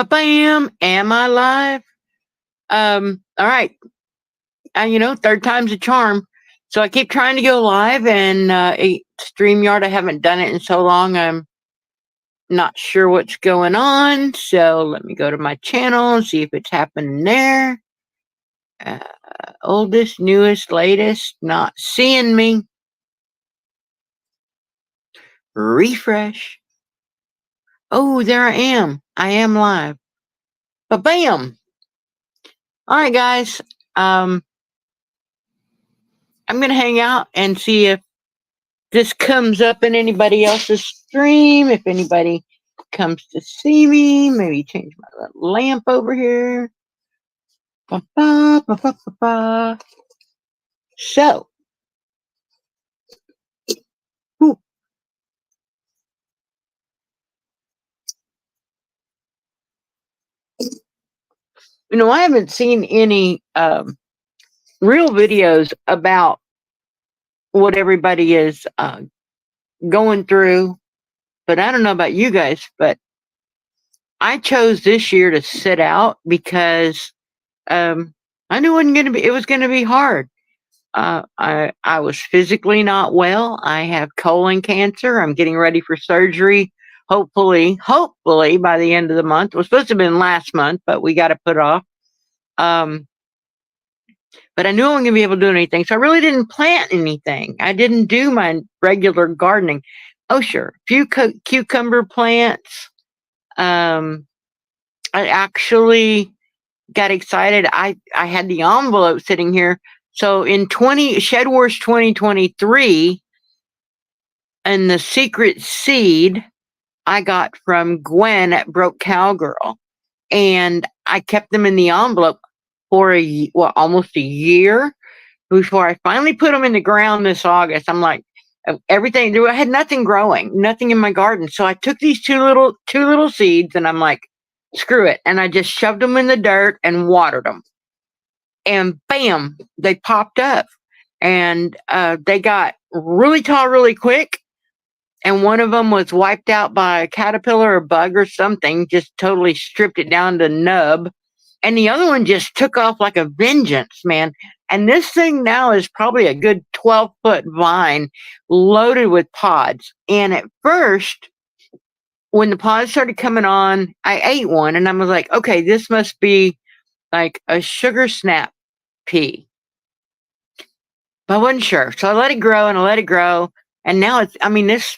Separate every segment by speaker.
Speaker 1: Bam! Am I live? All right. Third time's a charm. So I keep trying to go live, and StreamYard, I haven't done it in so long. I'm not sure what's going on. So let me go to my channel and see if it's happening there. Uh, Oldest, newest, latest, not seeing me. Refresh. Oh, there I am. I am live. Bam! All right, guys. I'm gonna hang out and see if this comes up in anybody else's stream. If anybody comes to see me, maybe change my little lamp over here. Ba, ba, ba, ba, ba, ba. So, whew, I haven't seen any real videos about what everybody is going through, but I don't know about you guys, but I chose this year to sit out because I knew it was going to be hard. I was physically not well. I have colon cancer. I'm getting ready for surgery. Hopefully by the end of the month. It was supposed to have been last month, but we got to put off. But I knew I wasn't going to be able to do anything, so I really didn't plant anything. I didn't do my regular gardening. Oh, sure, a few cucumber plants. I actually got excited. I had the envelope sitting here. So in Shedwar's 2023, and the secret seed I got from Gwen at Broke Cowgirl, and I kept them in the envelope for almost a year before I finally put them in the ground this August. I'm like, everything. I had nothing growing, nothing in my garden. So I took these two little seeds, and I'm like, screw it, and I just shoved them in the dirt and watered them. And bam, they popped up, and they got really tall really quick. And one of them was wiped out by a caterpillar or bug or something, just totally stripped it down to nub. And the other one just took off like a vengeance, man. And this thing now is probably a good 12-foot vine loaded with pods. And at first, when the pods started coming on, I ate one, and I was like, okay, this must be like a sugar snap pea. But I wasn't sure. So I let it grow and I let it grow. And now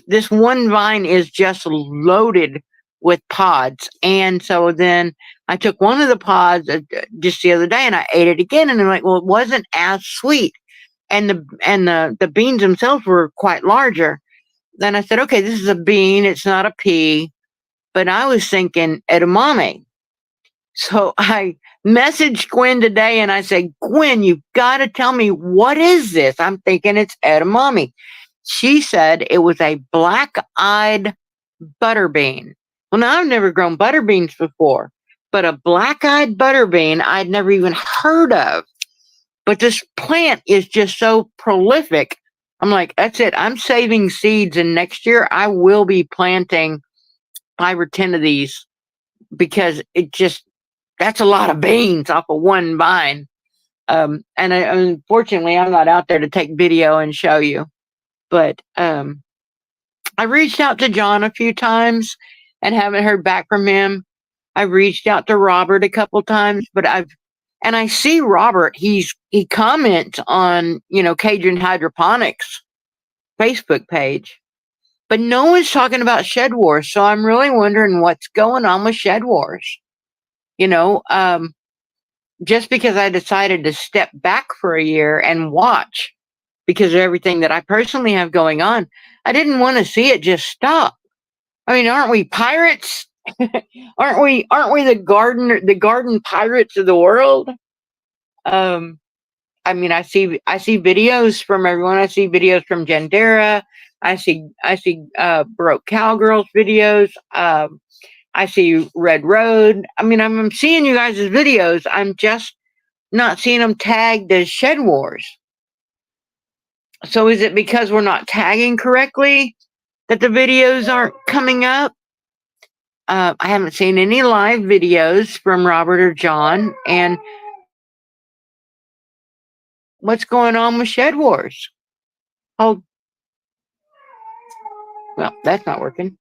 Speaker 1: this one vine is just loaded with pods. And so then I took one of the pods just the other day, and I ate it again. And I'm like, well, it wasn't as sweet. And the beans themselves were quite larger. Then I said, okay, this is a bean. It's not a pea. But I was thinking edamame. So I messaged Gwen today, and I said, Gwen, you've got to tell me, what is this? I'm thinking it's edamame. She said it was a black-eyed butterbean. Well, now I've never grown butterbeans before, but a black-eyed butterbean I'd never even heard of. But this plant is just so prolific. I'm like, that's it. I'm saving seeds, and next year I will be planting 5 or 10 of these, because that's a lot of beans off of one vine. And unfortunately, I'm not out there to take video and show you. But I reached out to John a few times and haven't heard back from him. I reached out to Robert a couple times, but I see Robert. He comments on Cajun Hydroponics Facebook page, but no one's talking about Shedwar. So I'm really wondering what's going on with Shedwars. Just because I decided to step back for a year and watch because of everything that I personally have going on, I didn't want to see it just stop. I mean, aren't we pirates? aren't we the garden pirates of the world? I see videos from everyone. I see videos from Gendera. I see Broke Cowgirls videos. I see Red Road. I'm seeing you guys' videos. I'm just not seeing them tagged as Shedwars. So is it because we're not tagging correctly that the videos aren't coming up? I haven't seen any live videos from Robert or John. And what's going on with Shed Wars? Oh, well, that's not working.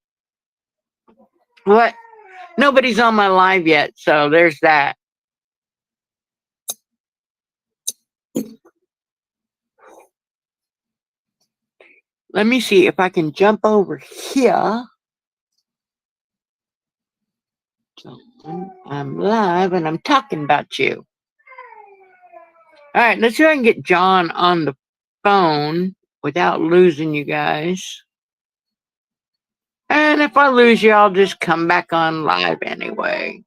Speaker 1: What? Nobody's on my live yet, so there's that. Let me see if I can jump over here. I'm live and I'm talking about you. All right, let's see if I can get John on the phone without losing you guys. And if I lose you, I'll just come back on live anyway.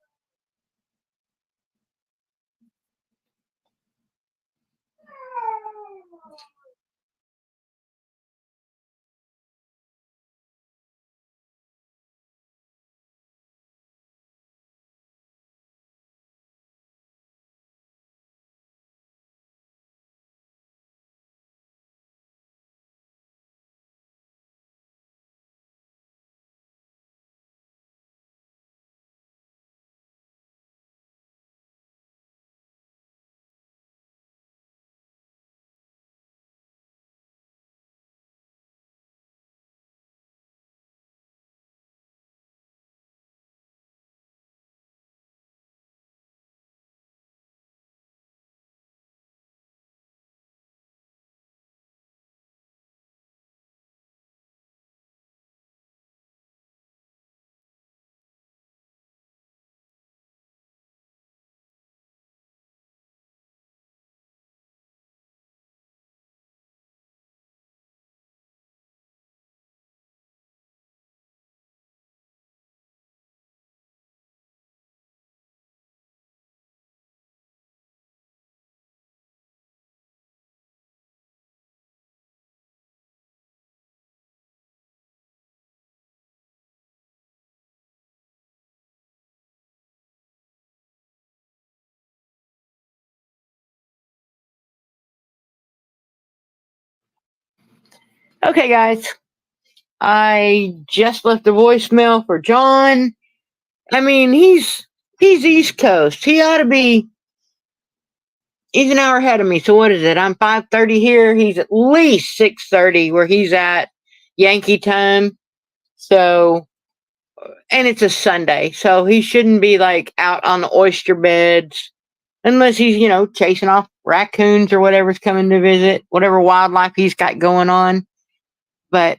Speaker 1: Okay, guys. I just left a voicemail for John. I mean, he's East Coast. He ought to be. He's an hour ahead of me. So what is it? I'm 5:30 here. He's at least 6:30 where he's at Yankee time. So, and it's a Sunday, so he shouldn't be like out on the oyster beds unless he's, chasing off raccoons or whatever's coming to visit, whatever wildlife he's got going on. But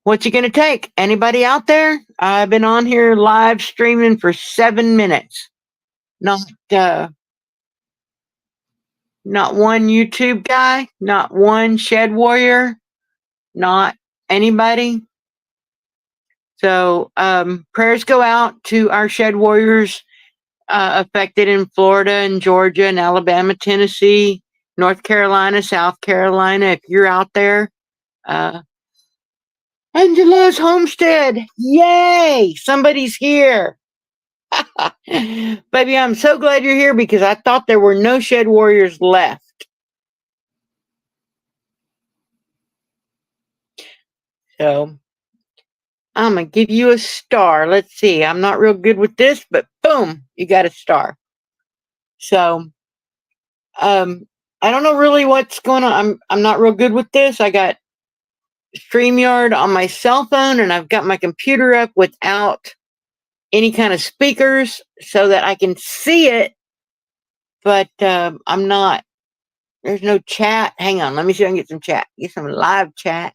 Speaker 1: what's he going to take? Anybody out there? I've been on here live streaming for 7 minutes. Not not one YouTube guy, not one Shed Warrior, not anybody. So prayers go out to our Shed Warriors affected in Florida and Georgia and Alabama, Tennessee, North Carolina, South Carolina. If you're out there, Angela's homestead. Yay! Somebody's here. Baby, I'm so glad you're here because I thought there were no Shed Warriors left. So I'm going to give you a star. Let's see. I'm not real good with this, but boom, you got a star. So I don't know really what's going on. I'm not real good with this. I got StreamYard on my cell phone and I've got my computer up without any kind of speakers so that I can see it, but I'm not. There's no chat. Hang on, let me see if I can get some chat. Get some live chat.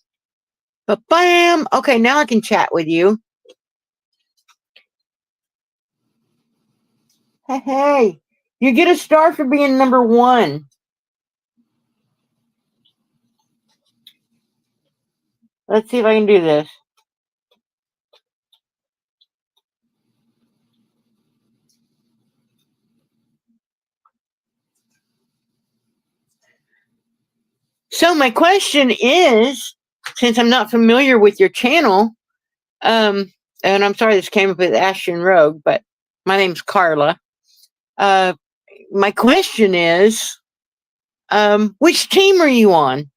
Speaker 1: But bam! Okay, now I can chat with you. Hey, you get a star for being number 1. Let's see if I can do this. So my question is, since I'm not familiar with your channel, and I'm sorry this came up with Ashton Rogue, but my name's Carla. My question is, which team are you on?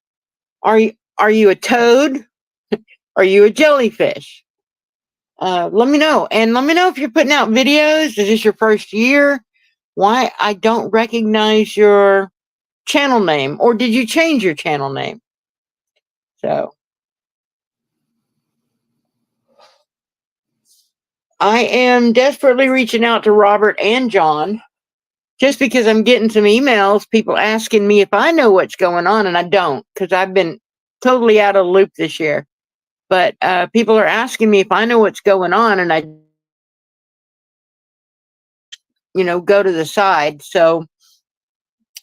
Speaker 1: Are you a toad? Are you a jellyfish? Let me know. And let me know if you're putting out videos. Is this your first year? Why I don't recognize your channel name, or did you change your channel name? So I am desperately reaching out to Robert and John just because I'm getting some emails, people asking me if I know what's going on, and I don't, because I've been totally out of the loop this year. But people are asking me if I know what's going on, and I, go to the side. So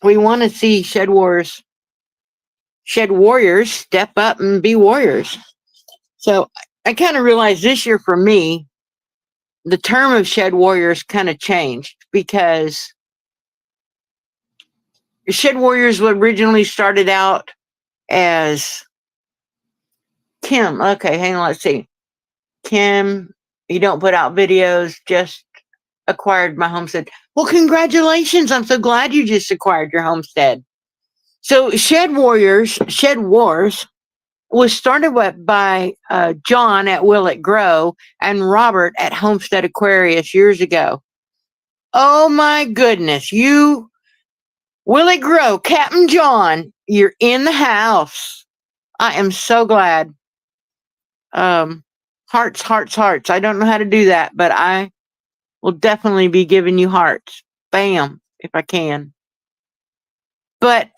Speaker 1: we want to see Shed Warriors step up and be warriors. So I kind of realized this year for me, the term of Shed Warriors kind of changed because Shed Warriors originally started out as Kim. Okay, hang on, let's see. Kim, you don't put out videos, just acquired my homestead. Well, congratulations. I'm so glad you just acquired your homestead. So Shed Wars was started by John at Will It Grow and Robert at Homestead Aquarius years ago. Oh my goodness, Will It Grow, Captain John, you're in the house. I am so glad. Hearts, hearts, hearts. I don't know how to do that, but I will definitely be giving you hearts. Bam, if I can. But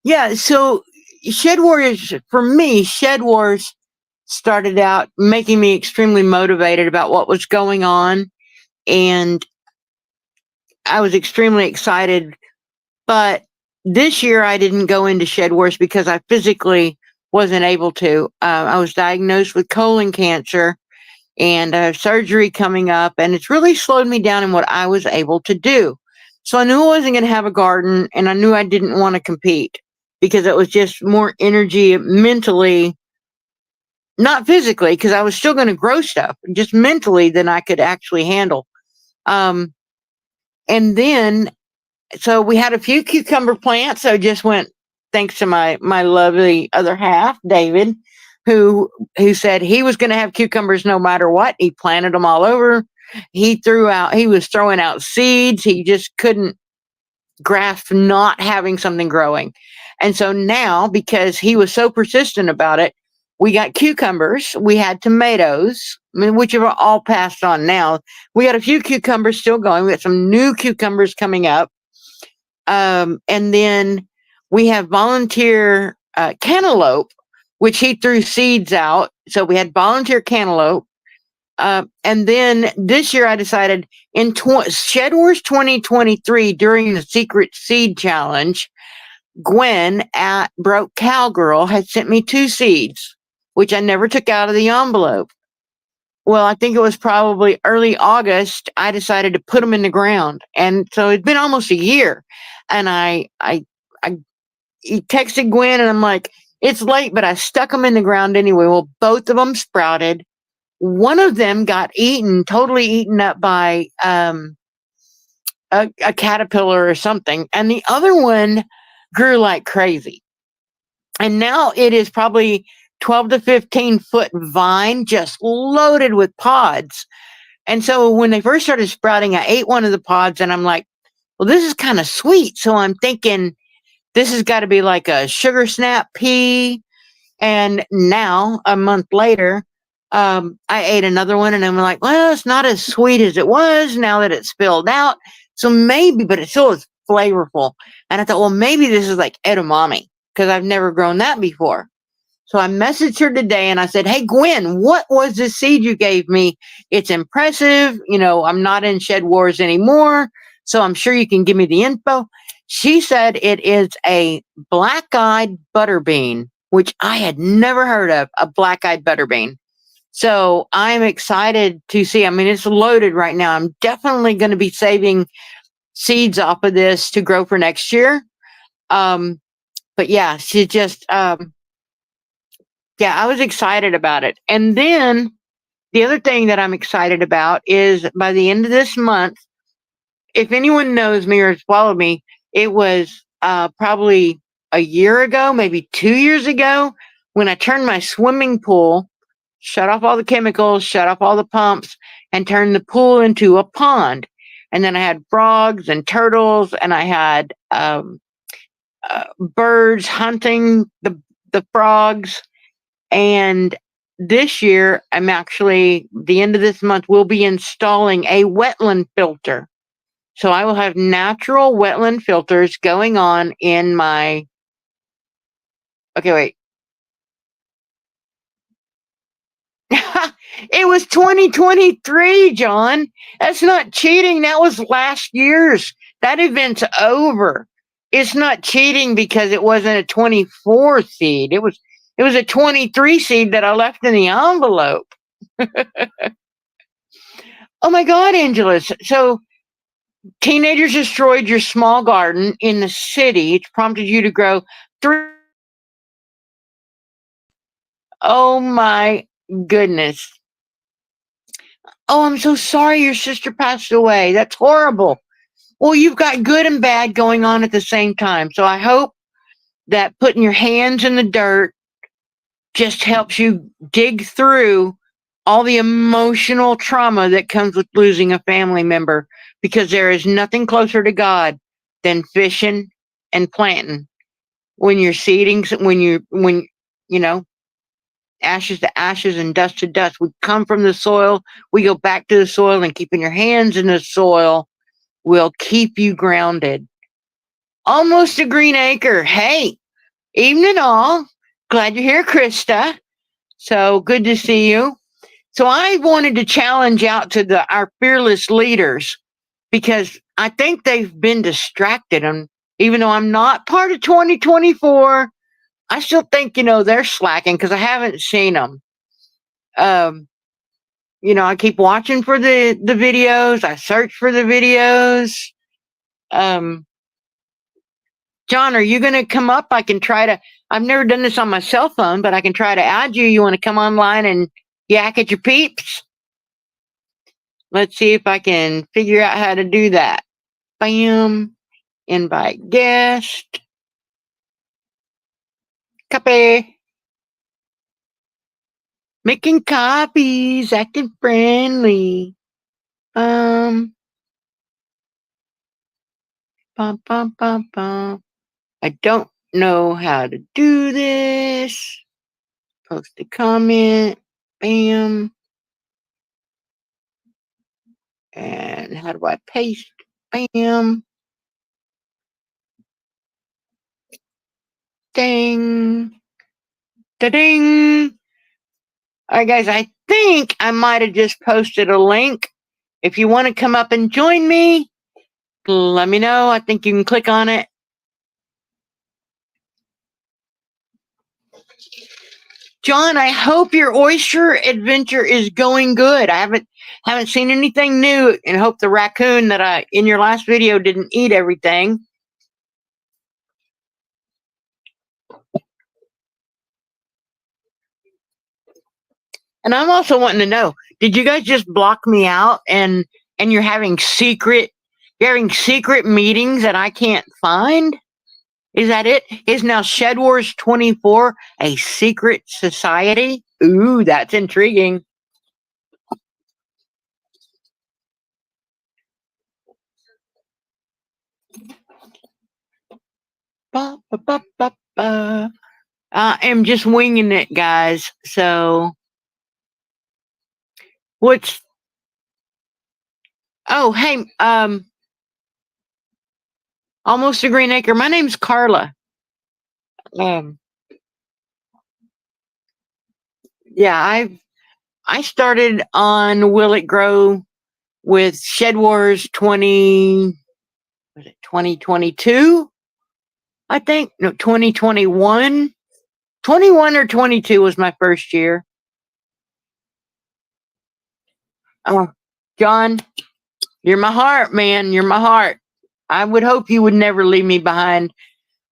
Speaker 1: yeah, so Shed Warriors, for me, Shed Wars started out making me extremely motivated about what was going on. And I was extremely excited. But this year I didn't go into Shed Wars because I physically wasn't able to. I was diagnosed with colon cancer and I have surgery coming up, and it's really slowed me down in what I was able to do. So I knew I wasn't going to have a garden, and I knew I didn't want to compete because it was just more energy mentally, not physically, because I was still going to grow stuff, just mentally than I could actually handle. Um, and then, so we had a few cucumber plants. So I just went, thanks to my lovely other half, David, who said he was going to have cucumbers no matter what. He planted them all over. He was throwing out seeds. He just couldn't grasp not having something growing. And so now, because he was so persistent about it, we got cucumbers, we had tomatoes, which have all passed on now. We got a few cucumbers still going. We got some new cucumbers coming up. And then we have volunteer cantaloupe, which he threw seeds out. So we had volunteer cantaloupe. And then this year I decided in Shed Wars 2023 during the Secret Seed Challenge, Gwen at Broke Cowgirl had sent me 2 seeds, which I never took out of the envelope. Well, I think it was probably early August. I decided to put them in the ground. And so it's been almost a year. And I texted Gwen and I'm like, it's late, but I stuck them in the ground anyway. Well, both of them sprouted. One of them got totally eaten up by a caterpillar or something. And the other one grew like crazy. And now it is probably 12 to 15 foot vine just loaded with pods. And so when they first started sprouting, I ate one of the pods and I'm like, well, this is kind of sweet. So I'm thinking this has got to be like a sugar snap pea. And now, a month later, I ate another one and I'm like, well, it's not as sweet as it was now that it's spilled out. So maybe, but it still is flavorful. And I thought, well, maybe this is like edamame because I've never grown that before. So I messaged her today and I said, hey, Gwen, what was this seed you gave me? It's impressive. I'm not in Shed Wars anymore, so I'm sure you can give me the info. She said it is a black-eyed butterbean, which I had never heard of, a black-eyed butterbean. So I'm excited to see. I mean, it's loaded right now. I'm definitely going to be saving seeds off of this to grow for next year. But yeah, she just... yeah, I was excited about it. And then the other thing that I'm excited about is by the end of this month, if anyone knows me or has followed me, it was probably a year ago, maybe 2 years ago, when I turned my swimming pool shut off all the chemicals, shut off all the pumps, and turn the pool into a pond. And then I had frogs and turtles, and I had birds hunting the frogs. And this year, I'm actually, the end of this month, we'll be installing a wetland filter. So I will have natural wetland filters going on in my, okay, wait. It was 2023, John. That's not cheating. That was last year's. That event's over. It's not cheating because it wasn't a 24 seed. It was a 23 seed that I left in the envelope. Oh my God, Angela. So teenagers destroyed your small garden in the city. It's prompted you to grow 3. Oh my goodness. Oh, I'm so sorry your sister passed away. That's horrible. Well, you've got good and bad going on at the same time. So I hope that putting your hands in the dirt just helps you dig through all the emotional trauma that comes with losing a family member, because there is nothing closer to God than fishing and planting. When you're seeding, when you know, ashes to ashes and dust to dust, we come from the soil, we go back to the soil, and keeping your hands in the soil will keep you grounded. Almost a green acre. Hey, evening all. Glad you're here, Krista. So good to see you. So I wanted to challenge out to our fearless leaders, because I think they've been distracted. And even though I'm not part of 2024, I still think, they're slacking because I haven't seen them. I keep watching for the videos. I search for the videos. Um, John, are you going to come up? I can try to, I've never done this on my cell phone, but I can try to add you. You want to come online and yak at your peeps? Let's see if I can figure out how to do that. Bam. Invite guest. Copy. Making copies, acting friendly. Bum, bum, bum, bum. I don't know how to do this. Post a comment. Bam. And how do I paste? Bam. Ding. Da-ding. All right, guys, I think I might have just posted a link. If you want to come up and join me, let me know. I think you can click on it. John, I hope your oyster adventure is going good. I haven't seen anything new, and hope the raccoon that I in your last video didn't eat everything. And I'm also wanting to know, did you guys just block me out and you're having secret meetings that I can't find? Is that it? Is now Shedwars 24 a secret society? Ooh, that's intriguing. Ba, ba, ba, ba, ba. I am just winging it, guys. So, what's? Oh, hey, almost a green acre. My name's Carla. Um, yeah, I started on Will It Grow with Shed Wars 2022? I think no 2021. 21 or 22 was my first year. Oh, John, you're my heart, man. You're my heart. I would hope you would never leave me behind.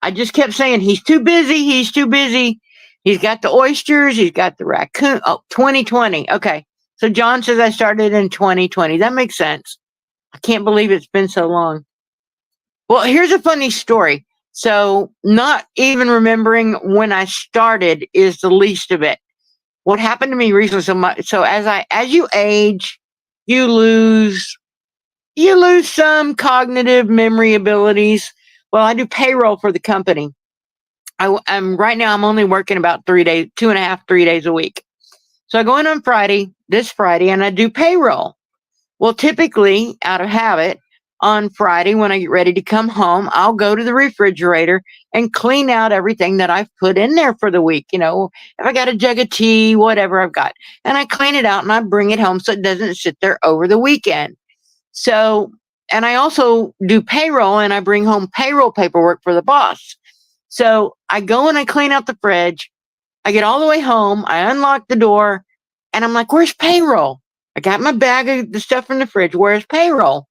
Speaker 1: I just kept saying, he's too busy. He's too busy. He's got the oysters. He's got the raccoon. Oh, 2020. Okay. So John says I started in 2020. That makes sense. I can't believe it's been so long. Well, here's a funny story. So not even remembering when I started is the least of it.
Speaker 2: what happened to me recently, so as you age, you lose some cognitive memory abilities. Well, I do payroll for the company. I'm right now, I'm only working about 3 days, 2.5, 3 days a week. So I go in on this Friday, and I do payroll. Well, typically, out of habit, on Friday when I get ready to come home, I'll go to the refrigerator and clean out everything that I've put in there for the week. If I got a jug of tea, whatever I've got, and I clean it out and I bring it home so it doesn't sit there over the weekend. So, and I also do payroll, and I bring home payroll paperwork for the boss. So I go and I clean out the fridge. I get all the way home. I unlock the door, and I'm like, where's payroll? I got my bag of the stuff in the fridge. Where's payroll?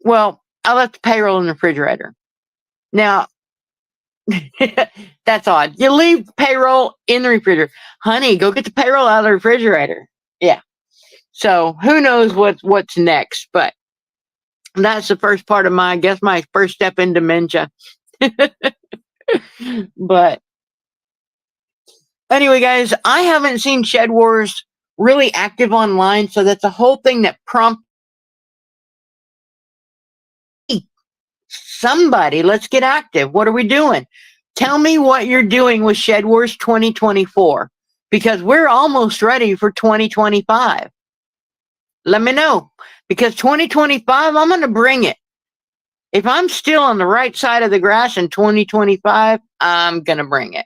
Speaker 2: Well, I left the payroll in the refrigerator. Now, that's odd. You leave payroll in the refrigerator. Honey, go get the payroll out of the refrigerator. Yeah. So who knows what's next, but that's the first part of I guess my first step in dementia. But anyway, guys, I haven't seen Shedwars really active online, so that's a whole thing that prompted somebody. Let's get active. What are we doing? Tell me what you're doing with Shedwars 2024, because we're almost ready for 2025. Let me know, because 2025, I'm going to bring it. If I'm still on the right side of the grass in 2025, I'm going to bring it.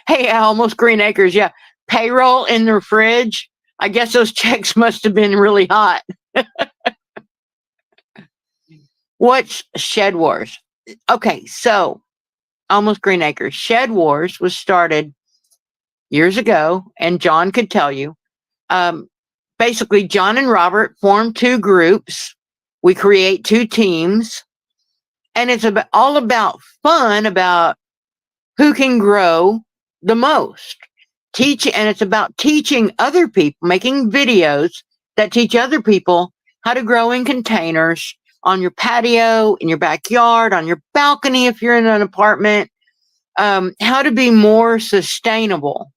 Speaker 2: Hey, almost Green Acres. Yeah. Payroll in the fridge. I guess those checks must have been really hot. What's Shedwars? Okay, so almost Green Acres. Shedwars was started years ago, and John could tell you. Basically, John and Robert formed two groups. We create two teams, and it's all about fun, about who can grow the most. And it's about teaching other people, making videos that teach other people how to grow in containers on your patio, in your backyard, on your balcony if you're in an apartment, how to be more sustainable,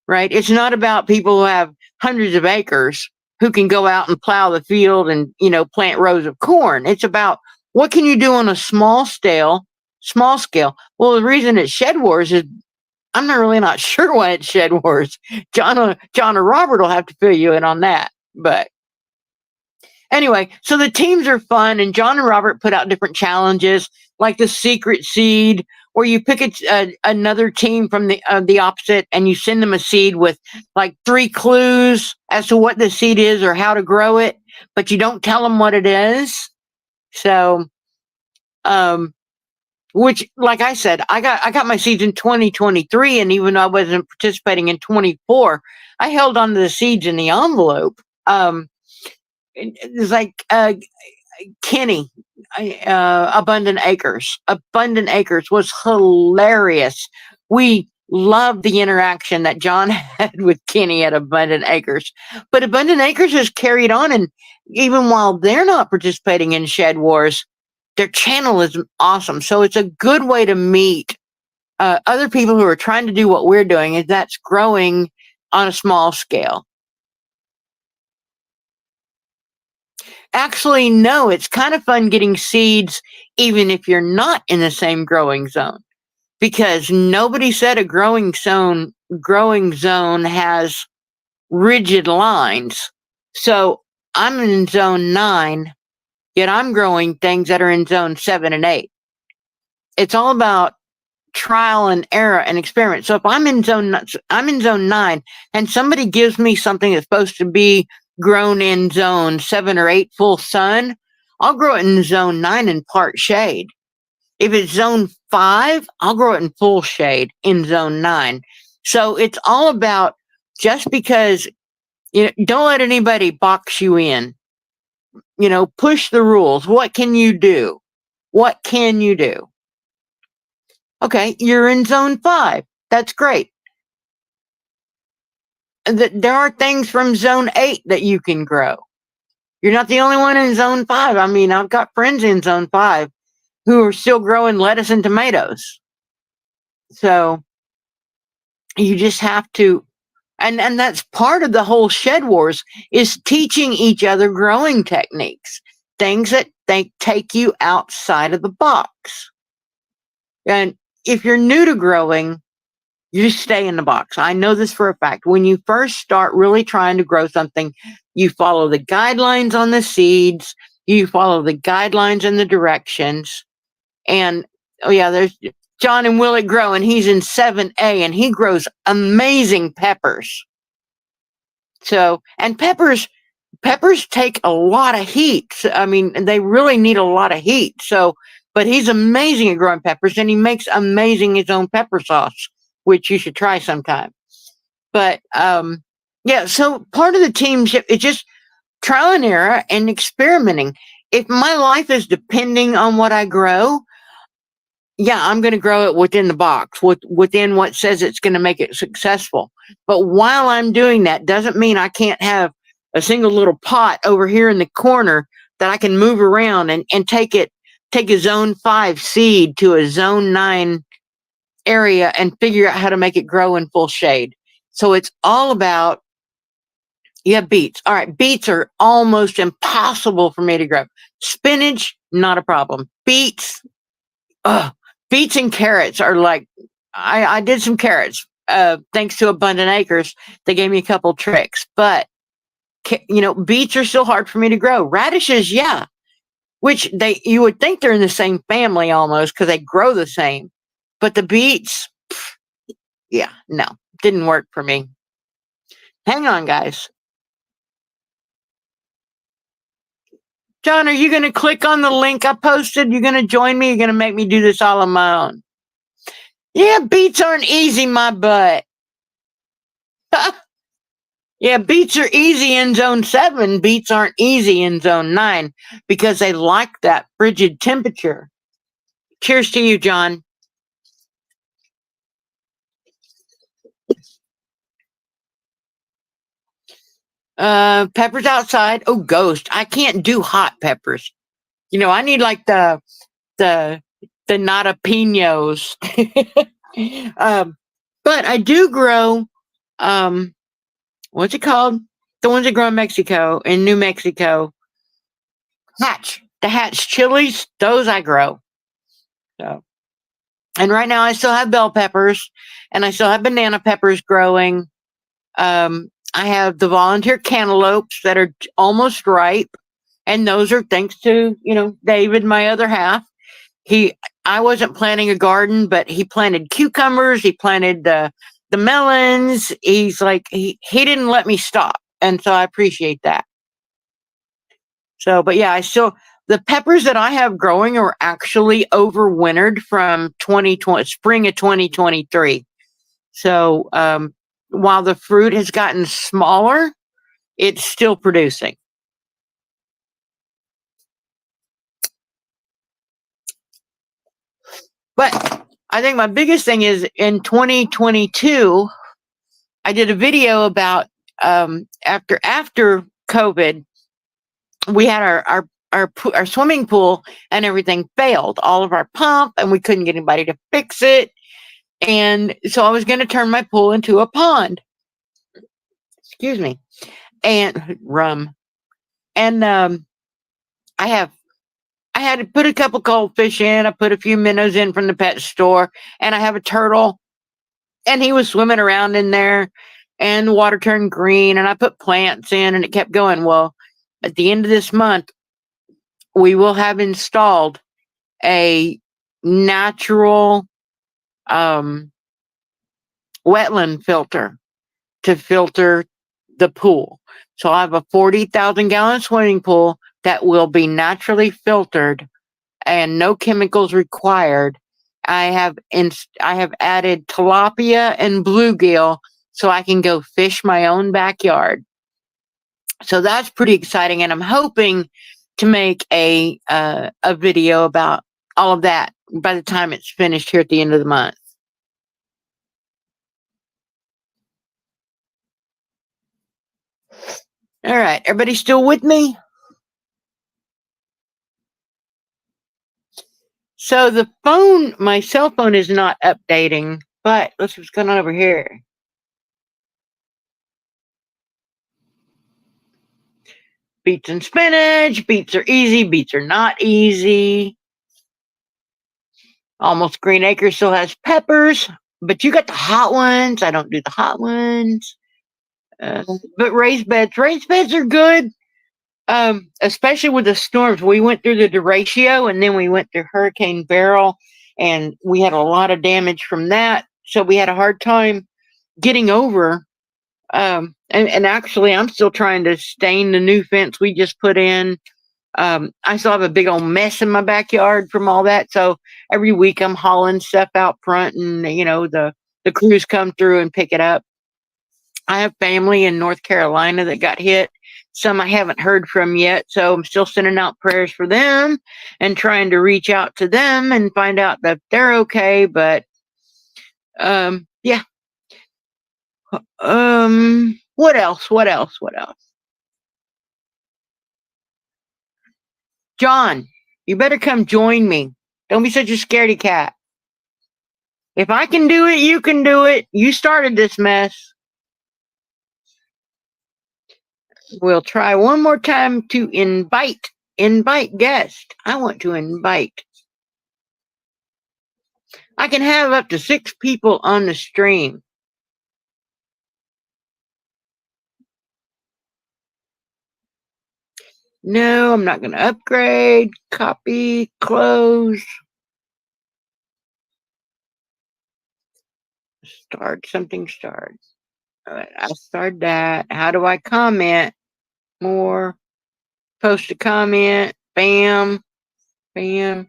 Speaker 2: right? It's not about people who have hundreds of acres who can go out and plow the field and, plant rows of corn. It's about what can you do on a small scale. Well, the reason it's Shedwars is I'm not sure why it's Shedwars. John or Robert will have to fill you in on that. But anyway, so the teams are fun, and John and Robert put out different challenges, like the secret seed, where you pick another team from the opposite, and you send them a seed with like 3 clues as to what the seed is or how to grow it, but you don't tell them what it is. So, which, like I said, I got my seeds in 2023, and even though I wasn't participating in 24, I held on to the seeds in the envelope. It's like Kenny, Abundant Acres. Abundant Acres was hilarious. We loved the interaction that John had with Kenny at Abundant Acres. But Abundant Acres has carried on, and even while they're not participating in Shedwars, their channel is awesome. So it's a good way to meet other people who are trying to do what we're doing, and that's growing on a small scale. Actually, no, it's kind of fun getting seeds even if you're not in the same growing zone, because nobody said a growing zone has rigid lines. So I'm in zone 9, yet I'm growing things that are in zone 7 and 8. It's all about trial and error and experiment. So if I'm in zone 9, and somebody gives me something that's supposed to be grown in zone 7 or 8 full sun, I'll grow it in zone 9 in part shade. If it's zone 5, I'll grow it in full shade in zone 9. So it's all about, just because, don't let anybody box you in. Push the rules. What can you do? What can you do? Okay, you're in zone 5. That's great. There are things from zone 8 that you can grow. You're not the only one in zone 5. I mean, I've got friends in zone 5 who are still growing lettuce and tomatoes. So
Speaker 1: You just have to, and that's part of the whole Shed Wars, is teaching each other growing techniques, things that they take you outside of the box. And if you're new to growing, you just stay in the box. I know this for a fact. When you first start really trying to grow something, you follow the guidelines on the seeds, you follow the guidelines and the directions. And oh yeah, there's John and Will It Grow, and he's in 7A, and he grows amazing peppers. So, and peppers take a lot of heat. I mean, they really need a lot of heat. So, but he's amazing at growing peppers, and he makes amazing his own pepper sauce, which you should try sometime. But yeah, so part of the teamship is just trial and error and experimenting. If my life is depending on what I grow, yeah, I'm going to grow it within the box, within what says it's going to make it successful. But while I'm doing that, doesn't mean I can't have a single little pot over here in the corner that I can move around and take a zone 5 seed to a zone 9 area and figure out how to make it grow in full shade. So it's all about, yeah, beets. All right, beets are almost impossible for me to grow. Spinach, not a problem. Beets, beets and carrots are like, I did some carrots, thanks to Abundant Acres. They gave me a couple tricks, but beets are still hard for me to grow. Radishes, yeah, which you would think they're in the same family almost because they grow the same, but the beets, yeah, no, didn't work for me. Hang on, guys. John, are you going to click on the link I posted? You going to join me? You're going to make me do this all on my own? Yeah, beets aren't easy, my butt. Yeah, beets are easy in zone 7. Beets aren't easy in zone 9 because they like that frigid temperature. Cheers to you, John. Peppers outside. Oh, ghost. I can't do hot peppers. I need like the nada-pinos. But I do grow, what's it called? The ones that grow in Mexico, in New Mexico. The hatch chilies, those I grow. So, and right now I still have bell peppers, and I still have banana peppers growing. I have the volunteer cantaloupes that are almost ripe, and those are thanks to, David, my other half. I wasn't planting a garden, but he planted cucumbers, he planted the melons. He's like, he didn't let me stop. And so I appreciate that. So, but yeah, the peppers that I have growing are actually overwintered from 2020, spring of 2023. So, while the fruit has gotten smaller, it's still producing. But I think my biggest thing is in 2022, I did a video about after COVID, we had our swimming pool and everything failed, all of our pump, and we couldn't get anybody to fix it. And so I was going to turn my pool into a pond. Excuse me. And rum. And I had to put a couple goldfish in. I put a few minnows in from the pet store, and I have a turtle, and he was swimming around in there, and the water turned green, and I put plants in, and it kept going. Well, at the end of this month, we will have installed a natural wetland filter to filter the pool. So I have a 40,000 gallon swimming pool that will be naturally filtered and no chemicals required. I have added tilapia and bluegill so I can go fish my own backyard. So that's pretty exciting, and I'm hoping to make a video about all of that by the time it's finished here at the end of the month. All right, everybody still with me? So my cell phone is not updating
Speaker 2: But let's see what's going on over here. Beets and spinach. Beets are easy. Beets are not easy. Almost Green Acre still has peppers, but you got the hot ones. I don't do the hot ones. But raised beds. Raised beds are good. Especially with the storms. We went through the derecho and then we went through Hurricane Beryl, and we had a lot of damage from that. So we had a hard time getting over. And actually, I'm still trying to stain the new fence we just put in. I still have a big old mess in my backyard from all that. So every week I'm hauling stuff out front, and the crews come through and pick it up. I have family in North Carolina that got hit. Some I haven't heard from yet, so I'm still sending out prayers for them and trying to reach out to them and find out that they're okay. But yeah. What else? What else? What else? John, you better come join me. Don't be such a scaredy cat. If I can do it, you can do it. You started this mess. We'll try one more time to invite guest. I want to invite. I can have up to 6 people on the stream. No, I'm not going to upgrade. Copy, close. Start something, start. All right, I started that. How do I comment more? Post a comment. Bam. Bam.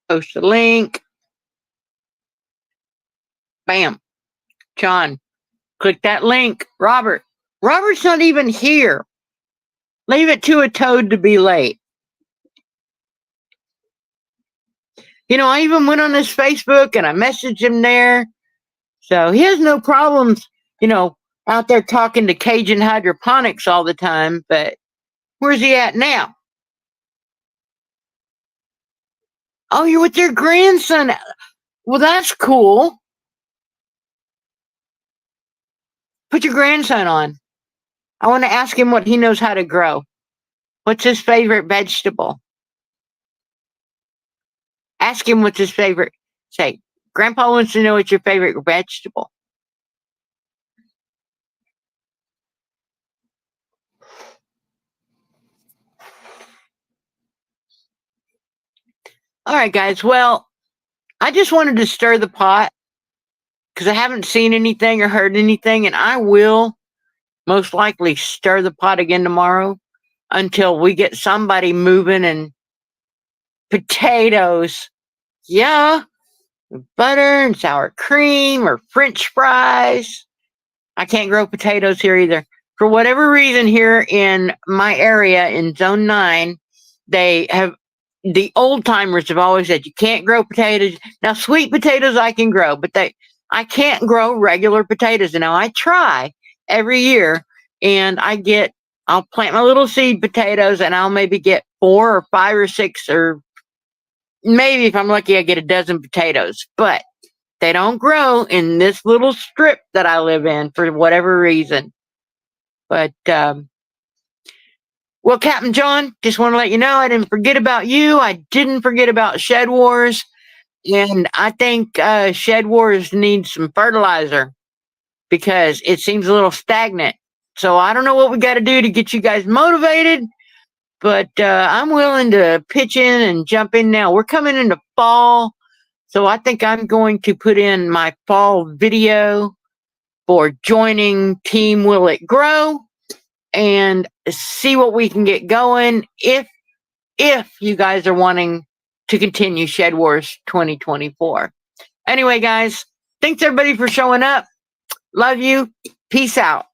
Speaker 2: Post a link. Bam. John, click that link. Robert's not even here. Leave it to a toad to be late. I even went on his Facebook and I messaged him there. So he has no problems, out there talking to Cajun hydroponics all the time. But where's he at now? Oh, you're with your grandson. Well, that's cool. Put your grandson on. I want to ask him what he knows how to grow. What's his favorite vegetable? Ask him what's his favorite. Say, Grandpa wants to know what's your favorite vegetable. All right, guys. Well, I just wanted to stir the pot because I haven't seen anything or heard anything, and I will most likely stir the pot again tomorrow until we get somebody moving. And potatoes, yeah, butter and sour cream or French fries. I can't grow potatoes here either. For whatever reason, here in my area in Zone 9, the old timers have always said you can't grow potatoes. Now, sweet potatoes I can grow, but I can't grow regular potatoes. And now I try every year, and I'll plant my little seed potatoes, and I'll maybe get 4 or 5 or 6, or maybe if I'm lucky, I get a dozen potatoes. But they don't grow in this little strip that I live in for whatever reason. But, well, Captain John, just want to let you know I didn't forget about you. I didn't forget about Shed Wars. And I think Shed Wars needs some fertilizer because it seems a little stagnant. So I don't know what we got to do to get you guys motivated, but I'm willing to pitch in and jump in now. We're coming into fall. So I think I'm going to put in my fall video for joining Team Will It Grow and see what we can get going if you guys are wanting to continue Shed Wars 2024. Anyway, guys, thanks everybody for showing up. Love you. Peace out.